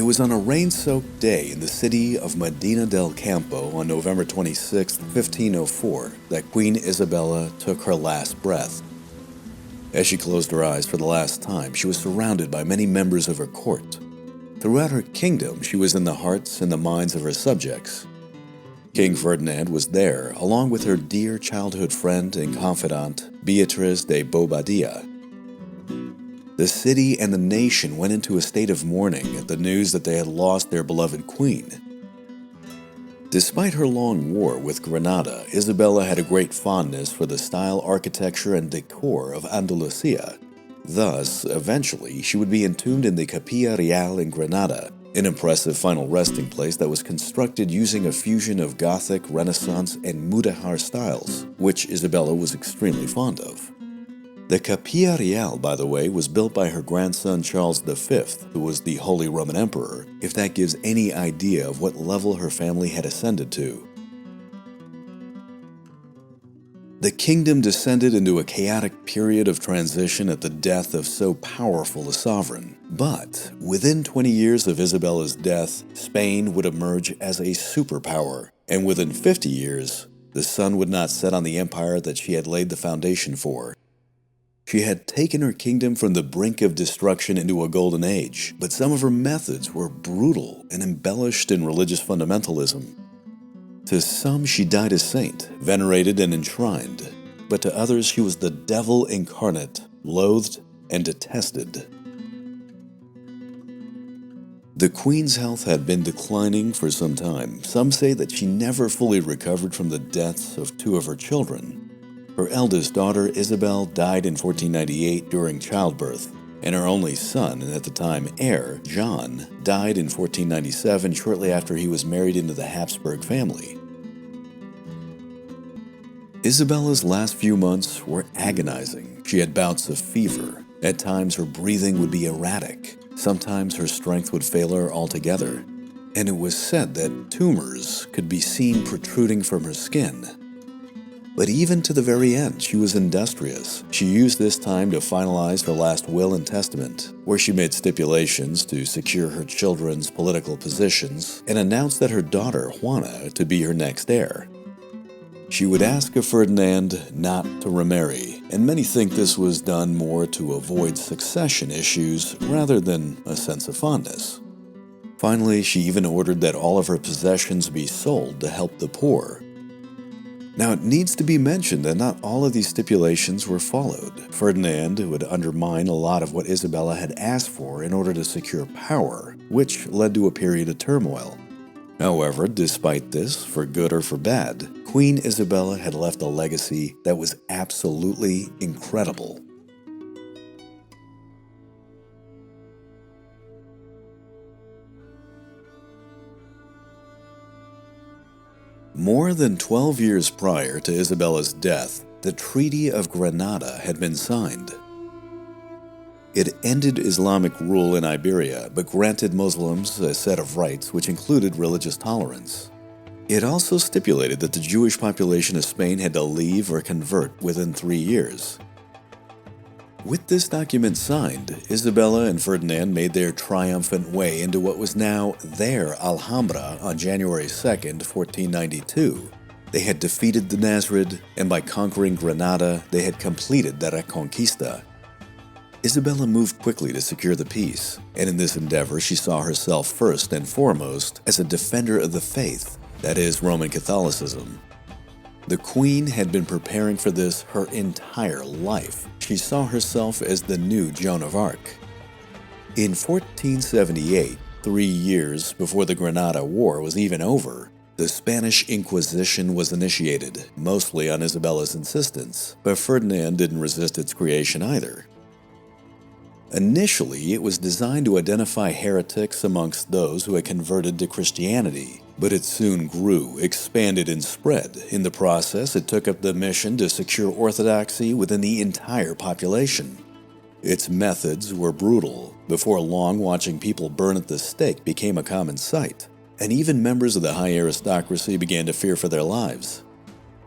was on a rain-soaked day in the city of Medina del Campo on November 26, 1504, that Queen Isabella took her last breath. As she closed her eyes for the last time, she was surrounded by many members of her court. Throughout her kingdom, she was in the hearts and the minds of her subjects. King Ferdinand was there, along with her dear childhood friend and confidant, Beatriz de Bobadilla. The city and the nation went into a state of mourning at the news that they had lost their beloved queen. Despite her long war with Granada, Isabella had a great fondness for the style, architecture, and decor of Andalusia. Thus, eventually, she would be entombed in the Capilla Real in Granada, an impressive final resting place that was constructed using a fusion of Gothic, Renaissance, and Mudéjar styles, which Isabella was extremely fond of. The Capilla Real, by the way, was built by her grandson Charles V, who was the Holy Roman Emperor, if that gives any idea of what level her family had ascended to. The kingdom descended into a chaotic period of transition at the death of so powerful a sovereign. But within 20 years of Isabella's death, Spain would emerge as a superpower, and within 50 years, the sun would not set on the empire that she had laid the foundation for. She had taken her kingdom from the brink of destruction into a golden age, but some of her methods were brutal and embellished in religious fundamentalism. To some, she died a saint, venerated and enshrined, but to others she was the devil incarnate, loathed and detested. The Queen's health had been declining for some time. Some say that she never fully recovered from the deaths of two of her children. Her eldest daughter, Isabel, died in 1498 during childbirth, and her only son, and at the time heir, John, died in 1497 shortly after he was married into the Habsburg family. Isabella's last few months were agonizing. She had bouts of fever. At times her breathing would be erratic. Sometimes her strength would fail her altogether. And it was said that tumors could be seen protruding from her skin. But even to the very end, she was industrious. She used this time to finalize her last will and testament, where she made stipulations to secure her children's political positions and announced that her daughter, Juana, to be her next heir. She would ask of Ferdinand not to remarry, and many think this was done more to avoid succession issues rather than a sense of fondness. Finally, she even ordered that all of her possessions be sold to help the poor. Now, it needs to be mentioned that not all of these stipulations were followed. Ferdinand would undermine a lot of what Isabella had asked for in order to secure power, which led to a period of turmoil. However, despite this, for good or for bad, Queen Isabella had left a legacy that was absolutely incredible. More than 12 years prior to Isabella's death, the Treaty of Granada had been signed. It ended Islamic rule in Iberia, but granted Muslims a set of rights which included religious tolerance. It also stipulated that the Jewish population of Spain had to leave or convert within 3 years. With this document signed, Isabella and Ferdinand made their triumphant way into what was now their Alhambra on January 2nd, 1492. They had defeated the Nasrid, and by conquering Granada, they had completed the Reconquista. Isabella moved quickly to secure the peace, and in this endeavor she saw herself first and foremost as a defender of the faith, that is, Roman Catholicism. The Queen had been preparing for this her entire life. She saw herself as the new Joan of Arc. In 1478, 3 years before the Granada War was even over, the Spanish Inquisition was initiated, mostly on Isabella's insistence, but Ferdinand didn't resist its creation either. Initially, it was designed to identify heretics amongst those who had converted to Christianity, but it soon grew, expanded, and spread. In the process, it took up the mission to secure orthodoxy within the entire population. Its methods were brutal. Before long, watching people burn at the stake became a common sight, and even members of the high aristocracy began to fear for their lives.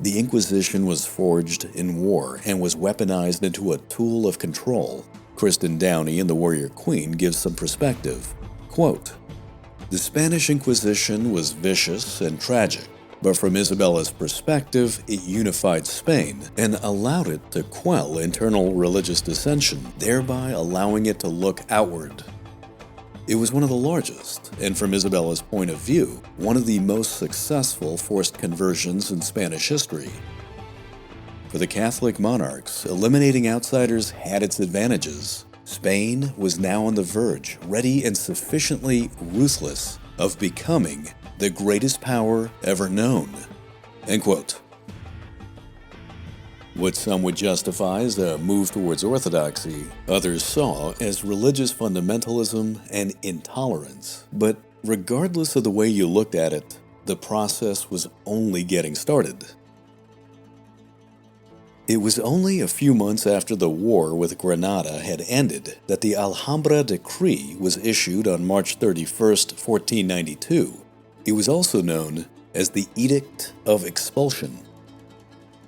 The Inquisition was forged in war and was weaponized into a tool of control. Kirsten Downey in The Warrior Queen gives some perspective. Quote, The Spanish Inquisition was vicious and tragic, but from Isabella's perspective, it unified Spain and allowed it to quell internal religious dissension, thereby allowing it to look outward. It was one of the largest, and from Isabella's point of view, one of the most successful forced conversions in Spanish history. For the Catholic monarchs, eliminating outsiders had its advantages. Spain was now on the verge, ready and sufficiently ruthless, of becoming the greatest power ever known. End quote. What some would justify as a move towards orthodoxy, others saw as religious fundamentalism and intolerance. But regardless of the way you looked at it, the process was only getting started. It was only a few months after the war with Granada had ended that the Alhambra Decree was issued on March 31st, 1492. It was also known as the Edict of Expulsion.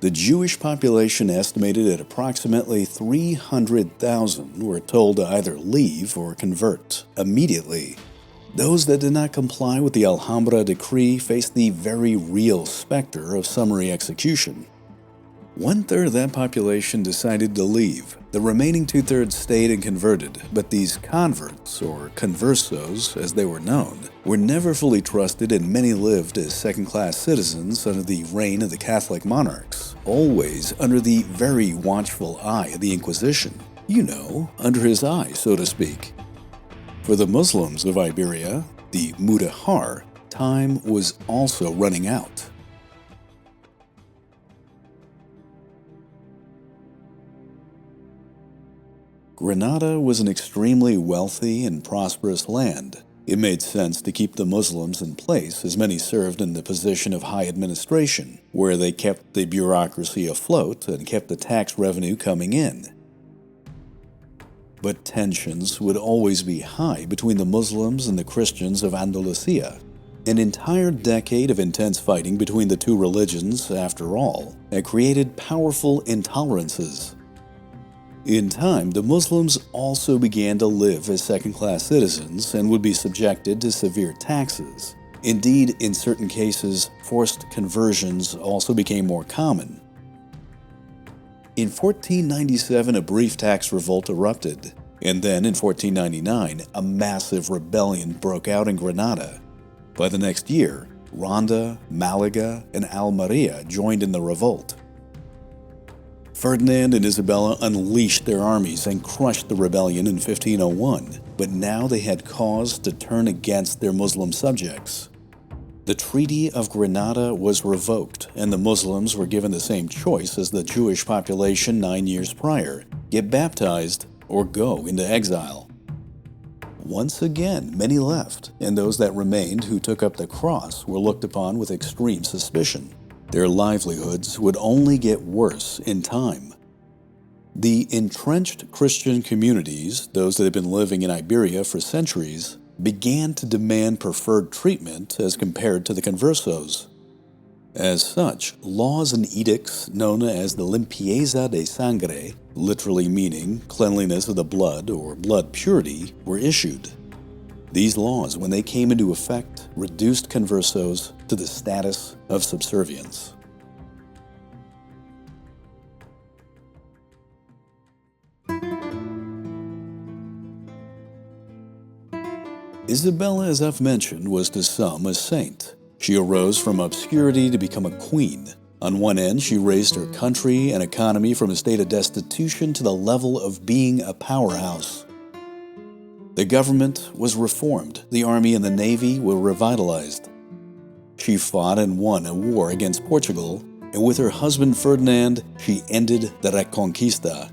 The Jewish population, estimated at approximately 300,000, were told to either leave or convert immediately. Those that did not comply with the Alhambra Decree faced the very real specter of summary execution. 1/3 of that population decided to leave. The remaining 2/3 stayed and converted, but these converts, or conversos as they were known, were never fully trusted, and many lived as second-class citizens under the reign of the Catholic monarchs, always under the very watchful eye of the Inquisition. You know, under his eye, so to speak. For the Muslims of Iberia, the Mudahar, time was also running out. Granada was an extremely wealthy and prosperous land. It made sense to keep the Muslims in place, as many served in the position of high administration, where they kept the bureaucracy afloat and kept the tax revenue coming in. But tensions would always be high between the Muslims and the Christians of Andalusia. An entire decade of intense fighting between the two religions, after all, had created powerful intolerances. In time, the Muslims also began to live as second-class citizens and would be subjected to severe taxes. Indeed, in certain cases, forced conversions also became more common. In 1497, a brief tax revolt erupted, and then in 1499, a massive rebellion broke out in Granada. By the next year, Ronda, Malaga, and Almeria joined in the revolt. Ferdinand and Isabella unleashed their armies and crushed the rebellion in 1501, but now they had cause to turn against their Muslim subjects. The Treaty of Granada was revoked, and the Muslims were given the same choice as the Jewish population 9 years prior: get baptized or go into exile. Once again, many left, and those that remained who took up the cross were looked upon with extreme suspicion. Their livelihoods would only get worse in time. The entrenched Christian communities, those that had been living in Iberia for centuries, began to demand preferred treatment as compared to the conversos. As such, laws and edicts known as the limpieza de sangre, literally meaning cleanliness of the blood or blood purity, were issued. These laws, when they came into effect, reduced conversos to the status of subservience. Isabella, as I've mentioned, was to some a saint. She arose from obscurity to become a queen. On one end, she raised her country and economy from a state of destitution to the level of being a powerhouse. The government was reformed, the army and the navy were revitalized. She fought and won a war against Portugal, and with her husband Ferdinand, she ended the Reconquista.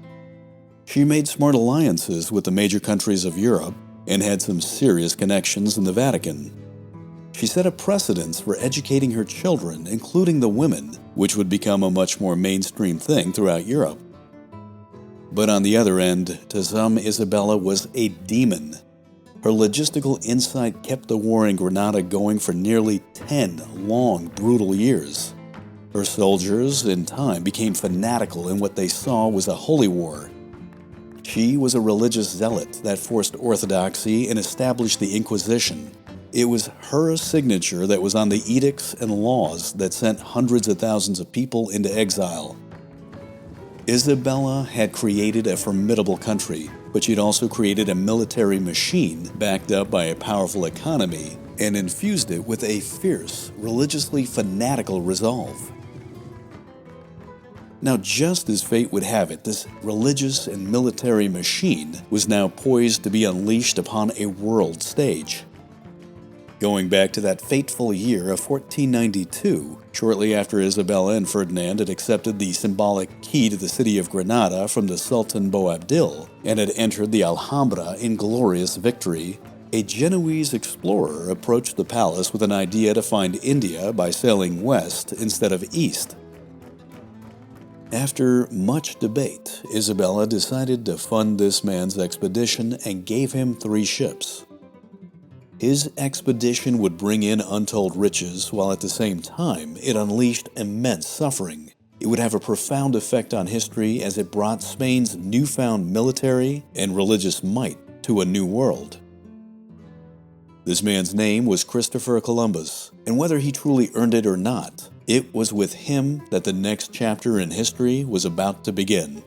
She made smart alliances with the major countries of Europe and had some serious connections in the Vatican. She set a precedence for educating her children, including the women, which would become a much more mainstream thing throughout Europe. But on the other end, to some, Isabella was a demon. Her logistical insight kept the war in Granada going for nearly 10 long, brutal years. Her soldiers, in time, became fanatical in what they saw was a holy war. She was a religious zealot that forced orthodoxy and established the Inquisition. It was her signature that was on the edicts and laws that sent hundreds of thousands of people into exile. Isabella had created a formidable country, but she'd also created a military machine backed up by a powerful economy and infused it with a fierce, religiously fanatical resolve. Now, just as fate would have it, this religious and military machine was now poised to be unleashed upon a world stage. Going back to that fateful year of 1492, shortly after Isabella and Ferdinand had accepted the symbolic key to the city of Granada from the Sultan Boabdil and had entered the Alhambra in glorious victory, a Genoese explorer approached the palace with an idea to find India by sailing west instead of east. After much debate, Isabella decided to fund this man's expedition and gave him 3 ships. His expedition would bring in untold riches, while at the same time it unleashed immense suffering. It would have a profound effect on history as it brought Spain's newfound military and religious might to a new world. This man's name was Christopher Columbus, and whether he truly earned it or not, it was with him that the next chapter in history was about to begin.